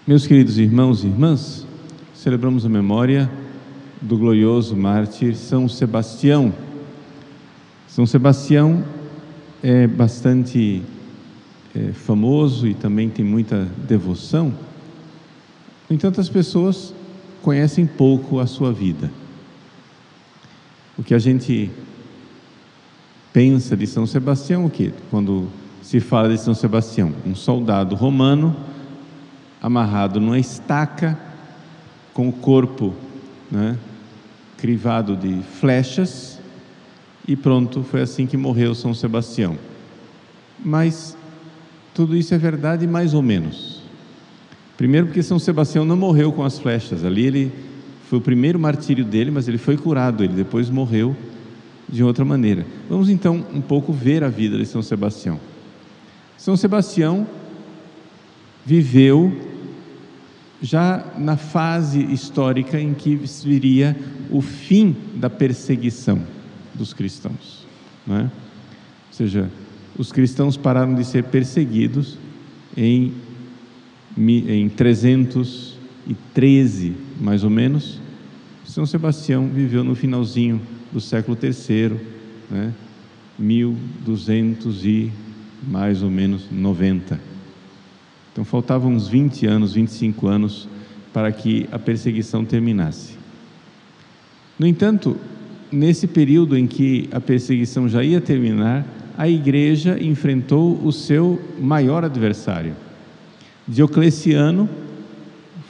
Meus queridos irmãos e irmãs, celebramos a memória do glorioso mártir São Sebastião. São Sebastião é bastante famoso e também tem muita devoção. No entanto, as pessoas conhecem pouco a sua vida. O que a gente pensa de São Sebastião, o quê? Quando se fala de São Sebastião, um soldado romano amarrado numa estaca, com o corpo, crivado de flechas, e pronto, foi assim que morreu São Sebastião. Mas tudo isso é verdade mais ou menos. Primeiro porque São Sebastião não morreu com as flechas, ali ele foi o primeiro martírio dele, mas ele foi curado, ele depois morreu de outra maneira. Vamos então um pouco ver a vida de São Sebastião. São Sebastião viveu já na fase histórica em que viria o fim da perseguição dos cristãos, não é? Ou seja, os cristãos pararam de ser perseguidos em 313, mais ou menos. São Sebastião viveu no finalzinho do século III, 1200 e mais ou menos 90. Então faltavam uns 20 anos, 25 anos para que a perseguição terminasse. No entanto, nesse período em que a perseguição já ia terminar, a igreja enfrentou o seu maior adversário. Diocleciano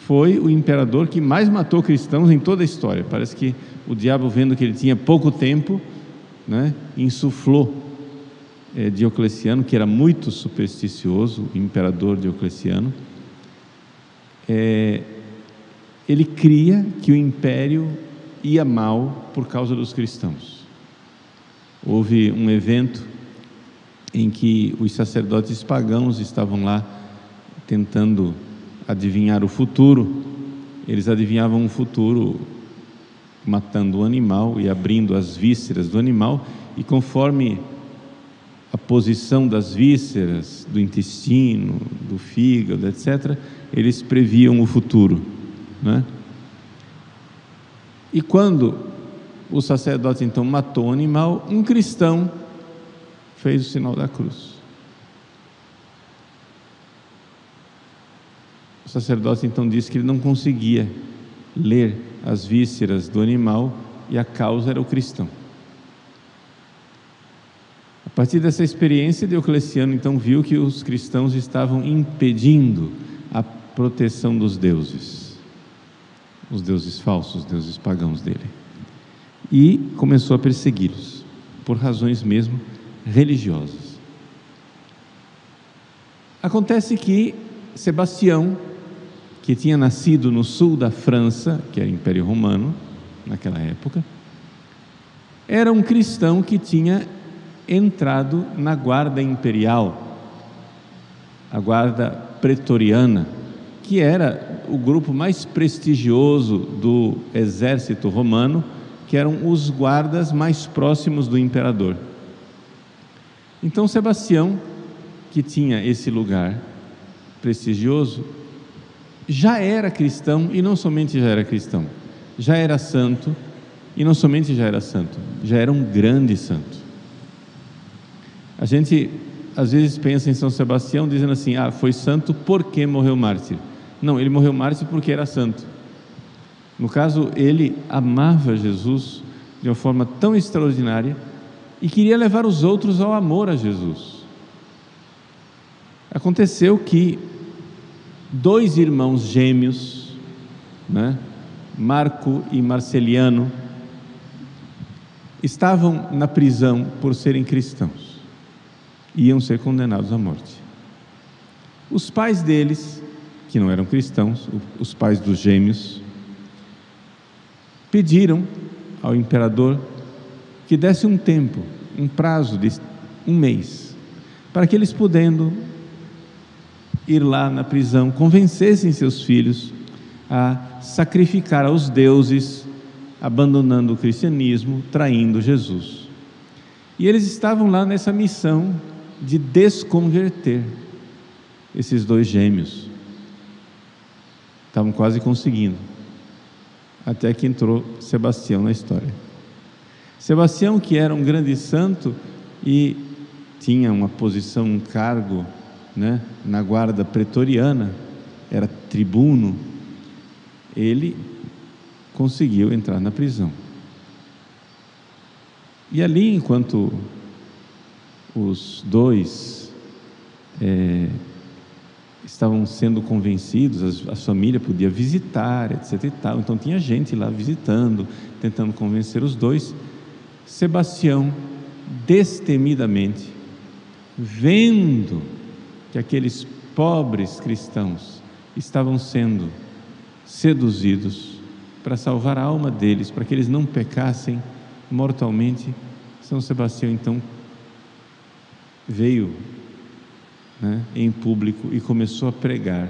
foi o imperador que mais matou cristãos em toda a história. Parece que o diabo, vendo que ele tinha pouco tempo, insuflou Diocleciano, que era muito supersticioso, o imperador Diocleciano. Ele cria que o império ia mal por causa dos cristãos. Houve um evento em que os sacerdotes pagãos estavam lá tentando adivinhar o futuro. Eles adivinhavam o futuro matando o animal e abrindo as vísceras do animal, e conforme a posição das vísceras, do intestino, do fígado, etc., eles previam o futuro, E quando o sacerdote então matou o animal, um cristão fez o sinal da cruz. O sacerdote então disse que ele não conseguia ler as vísceras do animal e a causa era o cristão. A partir dessa experiência, Diocleciano então viu que os cristãos estavam impedindo a proteção dos deuses, os deuses falsos, os deuses pagãos dele, e começou a persegui-los, por razões mesmo religiosas. Acontece que Sebastião, que tinha nascido no sul da França, que era Império Romano naquela época, era um cristão que tinha entrado na guarda imperial, a guarda pretoriana, que era o grupo mais prestigioso do exército romano, que eram os guardas mais próximos do imperador. Então Sebastião, que tinha esse lugar prestigioso, já era cristão, e não somente já era cristão, já era santo, e não somente já era santo, já era um grande santo. A gente às vezes pensa em São Sebastião dizendo assim: foi santo porque morreu mártir. Não, ele morreu mártir porque era santo. No caso, ele amava Jesus de uma forma tão extraordinária e queria levar os outros ao amor a Jesus. Aconteceu que 2 irmãos gêmeos, Marco e Marceliano, estavam na prisão por serem cristãos. Iam ser condenados à morte. Os pais deles, que não eram cristãos, os pais dos gêmeos, pediram ao imperador que desse um tempo, um prazo de 1 mês, para que eles, podendo ir lá na prisão, convencessem seus filhos a sacrificar aos deuses, abandonando o cristianismo, traindo Jesus. E eles estavam lá nessa missão de desconverter esses 2 gêmeos. estavam quase conseguindo, até que entrou Sebastião na história. Sebastião, que era um grande santo e tinha uma posição, um cargo, né, na guarda pretoriana, era tribuno, ele conseguiu entrar na prisão. E ali, enquanto os dois estavam sendo convencidos, a família podia visitar, etc. e tal, então tinha gente lá visitando, tentando convencer os dois. Sebastião, destemidamente, vendo que aqueles pobres cristãos estavam sendo seduzidos para salvar a alma deles, para que eles não pecassem mortalmente, São Sebastião então veio, né, em público e começou a pregar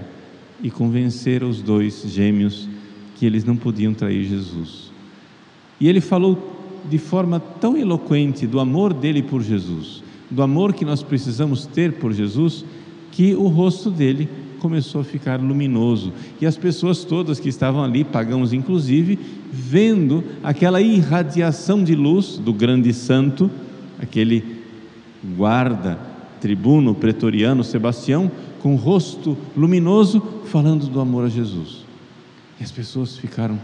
e convencer os dois gêmeos que eles não podiam trair Jesus. E ele falou de forma tão eloquente do amor dele por Jesus, do amor que nós precisamos ter por Jesus, que o rosto dele começou a ficar luminoso, e as pessoas todas que estavam ali, pagãos inclusive, vendo aquela irradiação de luz do grande santo, aquele guarda, tribuno, pretoriano, Sebastião, com o rosto luminoso, falando do amor a Jesus. E as pessoas ficaram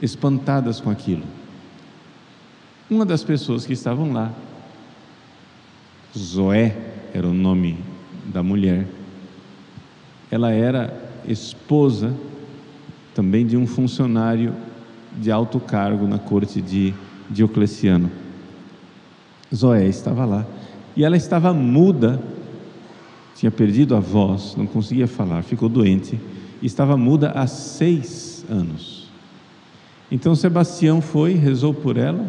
espantadas com aquilo. Uma das pessoas que estavam lá, Zoé era o nome da mulher, ela era esposa também de um funcionário de alto cargo na corte de Diocleciano. Zoé estava lá e ela estava muda, tinha perdido a voz, não conseguia falar, ficou doente e estava muda há 6 anos. Então Sebastião foi, rezou por ela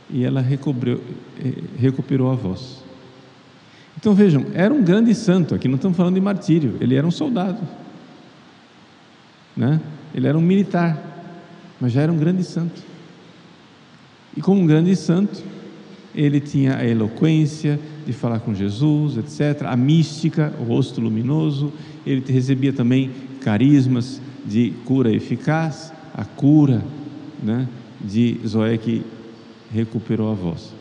e ela recuperou a voz. Então vejam, era um grande santo, aqui não estamos falando de martírio, ele era um soldado, né? Ele era um militar, mas já era um grande santo. E como um grande santo, ele tinha a eloquência de falar com Jesus, etc., a mística, o rosto luminoso, ele recebia também carismas de cura eficaz, a cura, né, de Zoé, que recuperou a voz.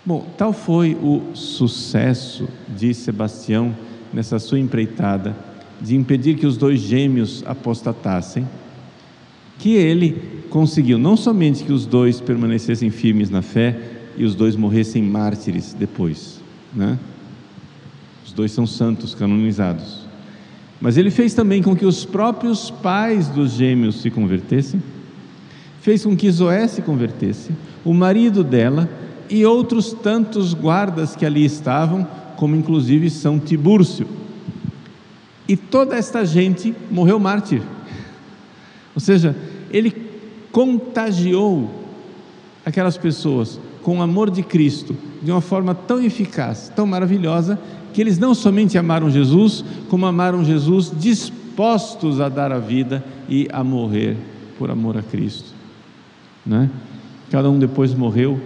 Bom, tal foi o sucesso de Sebastião nessa sua empreitada de impedir que os dois gêmeos apostatassem, que ele conseguiu não somente que os dois permanecessem firmes na fé e os dois morressem mártires depois, né? Os dois são santos canonizados, mas ele fez também com que os próprios pais dos gêmeos se convertessem, fez com que Zoé se convertesse, o marido dela e outros tantos guardas que ali estavam, como inclusive São Tibúrcio. E toda esta gente morreu mártir. Ou seja, ele contagiou aquelas pessoas com o amor de Cristo de uma forma tão eficaz, tão maravilhosa, que eles não somente amaram Jesus, como amaram Jesus dispostos a dar a vida e a morrer por amor a Cristo, né? Cada um depois morreu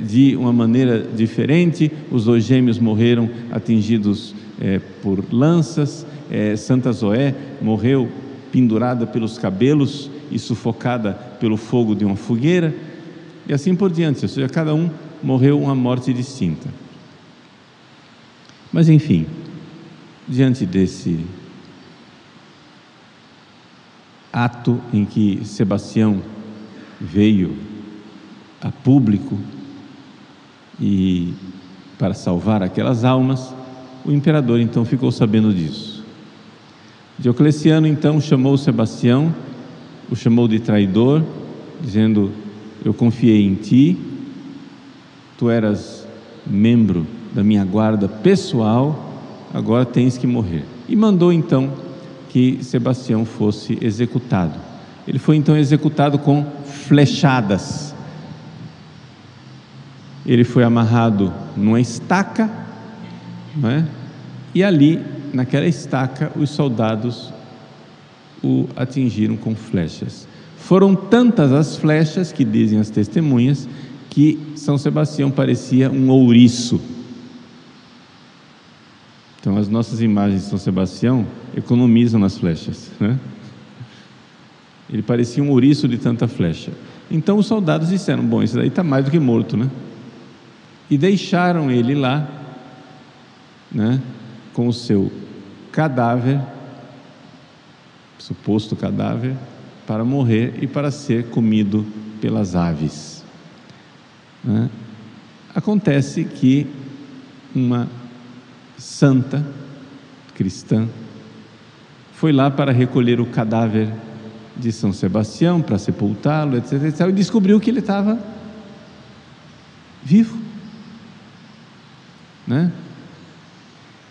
de uma maneira diferente. Os dois gêmeos morreram atingidos por lanças, Santa Zoé morreu pendurada pelos cabelos e sufocada pelo fogo de uma fogueira, e assim por diante, ou seja, cada um morreu uma morte distinta. Mas enfim, diante desse ato em que Sebastião veio a público e para salvar aquelas almas, o imperador então ficou sabendo disso. Diocleciano então chamou Sebastião, o chamou de traidor, dizendo: eu confiei em ti, tu eras membro da minha guarda pessoal, agora tens que morrer. E mandou então que Sebastião fosse executado. Ele foi então executado com flechadas. Ele foi amarrado numa estaca, não é? E ali, naquela estaca, os soldados o atingiram com flechas. Foram tantas as flechas, que dizem as testemunhas, que São Sebastião parecia um ouriço. Então as nossas imagens de São Sebastião economizam nas flechas, né? Ele parecia um ouriço de tanta flecha. Então os soldados disseram: bom, esse daí está mais do que morto, né? E deixaram ele lá, né, com o seu cadáver, suposto cadáver, para morrer e para ser comido pelas aves, né? Acontece que uma santa cristã foi lá para recolher o cadáver de São Sebastião, para sepultá-lo, etc, etc, e descobriu que ele estava vivo, né?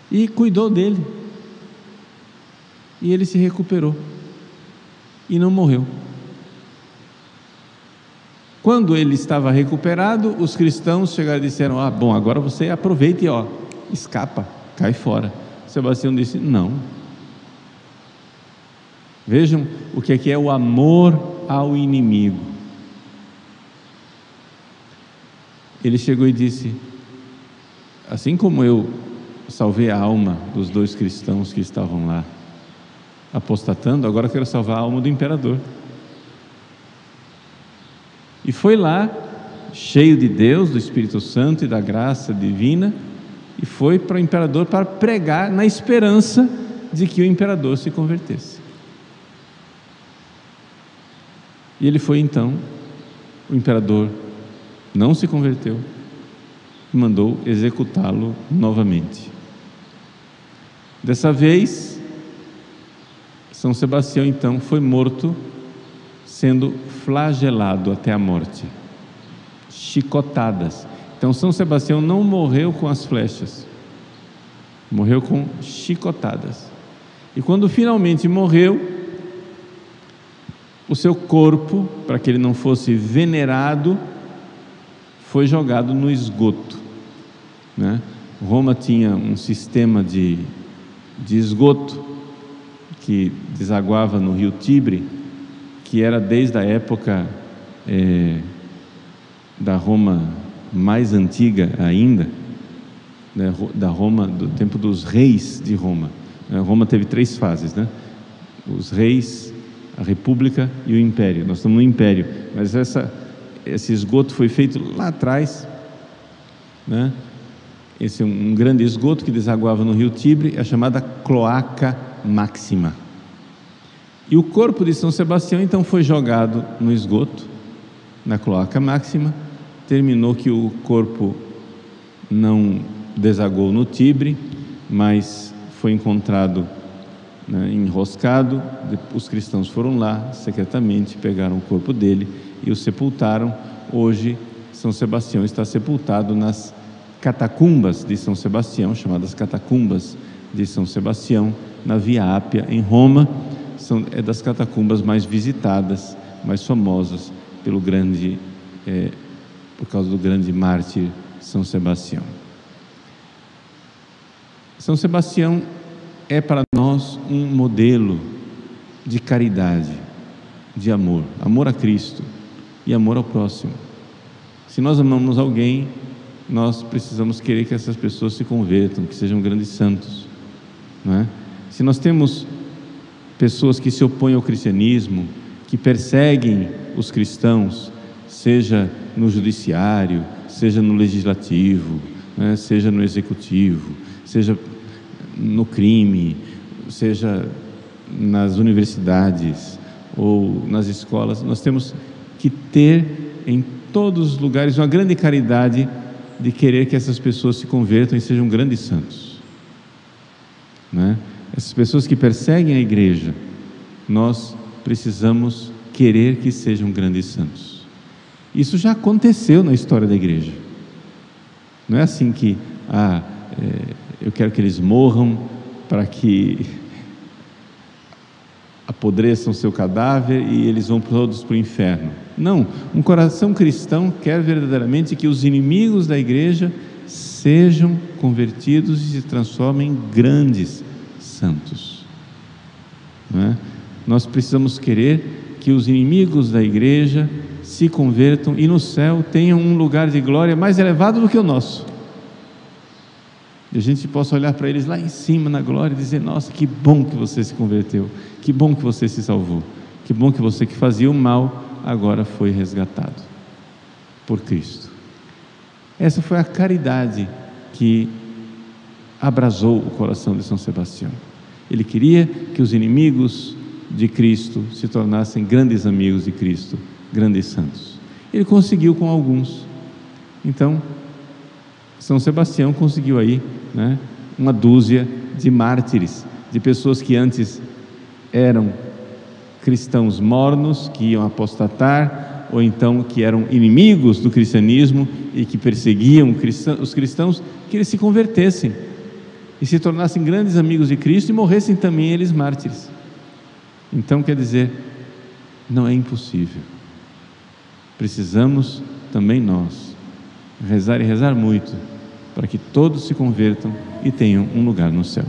E cuidou dele, e ele se recuperou e não morreu. Quando ele estava recuperado, os cristãos chegaram e disseram: ah, bom, agora você aproveita e escapa, cai fora. Sebastião disse: não. Vejam o que é o amor ao inimigo. Ele chegou e disse: assim como eu salvei a alma dos 2 cristãos que estavam lá apostatando, agora quero salvar a alma do imperador. E foi lá, cheio de Deus, do Espírito Santo e da graça divina, e foi para o imperador para pregar na esperança de que o imperador se convertesse. E ele foi então, o imperador não se converteu e mandou executá-lo novamente. Dessa vez, São Sebastião então foi morto, sendo flagelado até a morte, chicotadas. Então São Sebastião não morreu com as flechas, morreu com chicotadas. E quando finalmente morreu, o seu corpo, para que ele não fosse venerado, foi jogado no esgoto, né? Roma tinha um sistema de esgoto que desaguava no rio Tibre, que era desde a época da Roma mais antiga ainda, né, da Roma, do tempo dos reis de Roma. Roma teve 3 fases, né? Os reis, a república e o império. Nós estamos no império, mas esse esgoto foi feito lá atrás, né? Esse é um grande esgoto que desaguava no rio Tibre, é a chamada Cloaca Máxima. E o corpo de São Sebastião então foi jogado no esgoto, na Cloaca Máxima. Terminou que o corpo não desagou no Tibre, mas foi encontrado, né, enroscado. Os cristãos foram lá secretamente, pegaram o corpo dele e o sepultaram. Hoje São Sebastião está sepultado nas catacumbas de São Sebastião, chamadas catacumbas de São Sebastião, na Via Ápia, em Roma. É das catacumbas mais visitadas, mais famosas por causa do grande mártir São Sebastião. São Sebastião é para nós um modelo de caridade, de amor a Cristo e amor ao próximo. Se nós amamos alguém, nós precisamos querer que essas pessoas se convertam, que sejam grandes santos, não é? Se nós temos pessoas que se opõem ao cristianismo, que perseguem os cristãos, seja no judiciário, seja no legislativo, né, seja no executivo, seja no crime, seja nas universidades ou nas escolas, nós temos que ter em todos os lugares uma grande caridade de querer que essas pessoas se convertam e sejam grandes santos, né? Essas pessoas que perseguem a igreja, nós precisamos querer que sejam grandes santos. Isso já aconteceu na história da igreja. Não é assim que eu quero que eles morram para que apodreçam seu cadáver e eles vão todos para o inferno. Não, um coração cristão quer verdadeiramente que os inimigos da igreja sejam convertidos e se transformem em grandes santos, não é? Nós precisamos querer que os inimigos da igreja se convertam e no céu tenham um lugar de glória mais elevado do que o nosso. e a gente possa olhar para eles lá em cima na glória e dizer: nossa, que bom que você se converteu, que bom que você se salvou, que bom que você que fazia o mal agora foi resgatado por Cristo. Essa foi a caridade que abrasou o coração de São Sebastião. Ele queria que os inimigos de Cristo se tornassem grandes amigos de Cristo, grandes santos. Ele conseguiu com alguns. Então, São Sebastião conseguiu aí, uma dúzia de mártires, de pessoas que antes eram cristãos mornos, que iam apostatar, ou então que eram inimigos do cristianismo e que perseguiam os cristãos, que eles se convertessem e se tornassem grandes amigos de Cristo e morressem também eles mártires. Então, quer dizer, não é impossível. Precisamos também nós rezar e rezar muito para que todos se convertam e tenham um lugar no céu.